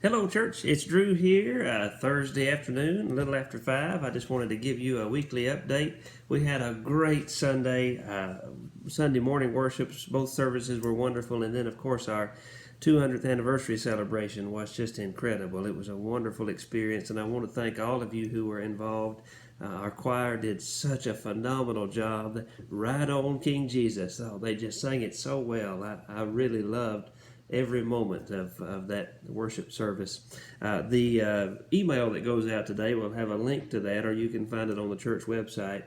Hello, church. It's Drew here. Thursday afternoon, a little after 5. I just wanted to give you a weekly update. We had a great Sunday. Sunday morning worships. Both services were wonderful. And then, of course, our 200th anniversary celebration was just incredible. It was a wonderful experience. And I want to thank all of you who were involved. Our choir did such a phenomenal job. Right on, King Jesus. Oh, they just sang it so well. I really loved every moment of that worship service. The email that goes out today will have a link to that, or you can find it on the church website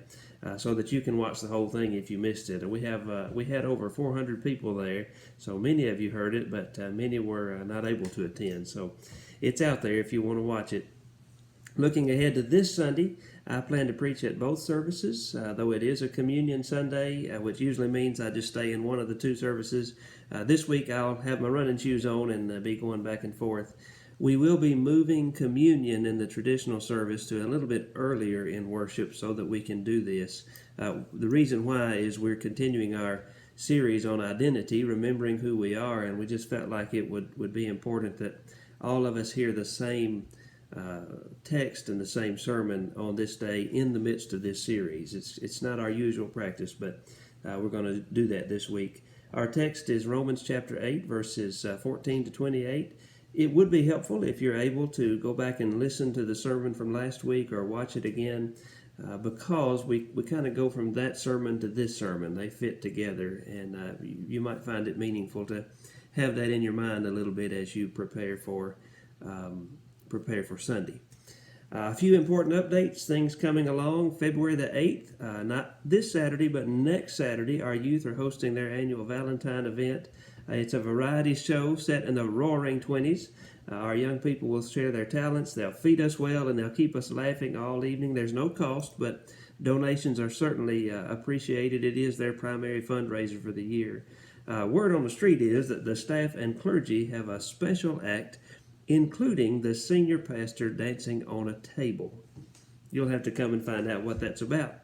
so that you can watch the whole thing if you missed it. And we had over 400 people there, so many of you heard it, but many were not able to attend. So it's out there if you want to watch it. Looking ahead to this Sunday, I plan to preach at both services, though it is a communion Sunday, which usually means I just stay in one of the two services. This week I'll have my running shoes on and be going back and forth. We will be moving communion in the traditional service to a little bit earlier in worship so that we can do this. The reason why is we're continuing our series on identity, remembering who we are, and we just felt like it would be important that all of us hear the same text and the same sermon on this day in the midst of this series. It's not our usual practice, but we're going to do that this week. Our text is Romans chapter 8, verses 14 to 28. It would be helpful if you're able to go back and listen to the sermon from last week or watch it again, because we kind of go from that sermon to this sermon. They fit together, and you might find it meaningful to have that in your mind a little bit as you prepare for Sunday. A few important updates, things coming along. February the 8th, not this Saturday, but next Saturday, our youth are hosting their annual Valentine event. It's a variety show set in the roaring 20s. Our young people will share their talents. They'll feed us well, and they'll keep us laughing all evening. There's no cost, but donations are certainly appreciated. It is their primary fundraiser for the year. Word on the street is that the staff and clergy have a special act, including the senior pastor dancing on a table. You'll have to come and find out what that's about.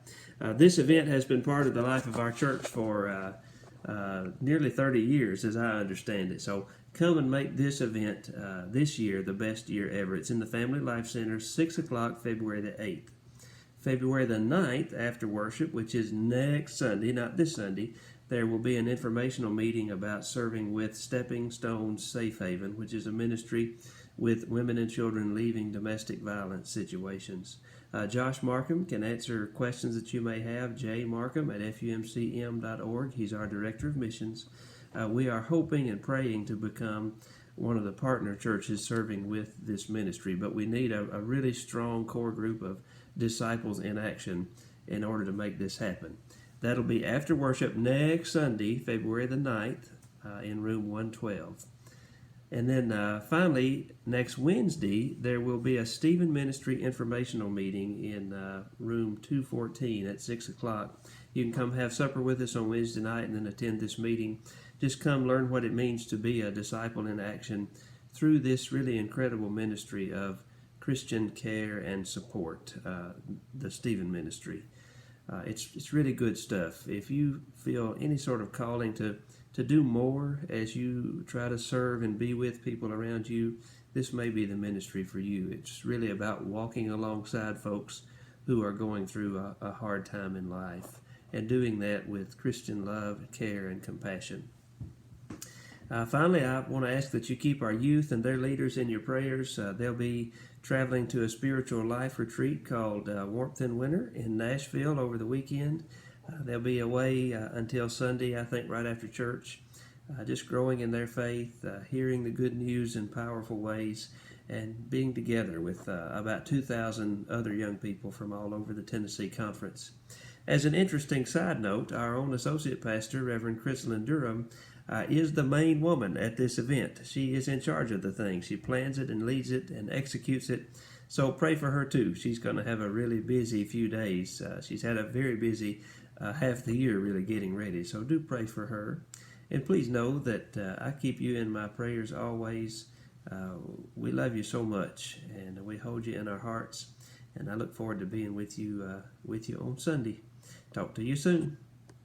This event has been part of the life of our church for nearly 30 years, as I understand it. So come and make this event this year the best year ever. It's in the Family Life Center, 6 o'clock, February the 8th. February the 9th, after worship, which is next Sunday, not this Sunday, there will be an informational meeting about serving with Stepping Stones Safe Haven, which is a ministry with women and children leaving domestic violence situations. Josh Markham can answer questions that you may have. jmarkham@fumcm.org. He's our Director of Missions. We are hoping and praying to become one of the partner churches serving with this ministry, but we need a really strong core group of disciples in action in order to make this happen. That'll be after worship next Sunday, February the 9th, in room 112. And then finally, next Wednesday, there will be a Stephen Ministry informational meeting in room 214 at 6 o'clock. You can come have supper with us on Wednesday night and then attend this meeting. Just come learn what it means to be a disciple in action through this really incredible ministry of Christian care and support, the Stephen Ministry. It's really good stuff. If you feel any sort of calling to do more as you try to serve and be with people around you, this may be the ministry for you. It's really about walking alongside folks who are going through a hard time in life and doing that with Christian love, care, and compassion. Finally, I want to ask that you keep our youth and their leaders in your prayers. They'll be traveling to a spiritual life retreat called Warmth in Winter in Nashville over the weekend. They'll be away until Sunday, I think, right after church, just growing in their faith, hearing the good news in powerful ways, and being together with about 2,000 other young people from all over the Tennessee Conference. As an interesting side note, our own associate pastor, Reverend Chrislyn Durham, is the main woman at this event. She is in charge of the thing. She plans it and leads it and executes it. So pray for her too. She's going to have a really busy few days. She's had a very busy half the year really getting ready. So do pray for her. And please know that I keep you in my prayers always. We love you so much, and we hold you in our hearts. And I look forward to being with you on Sunday. Talk to you soon.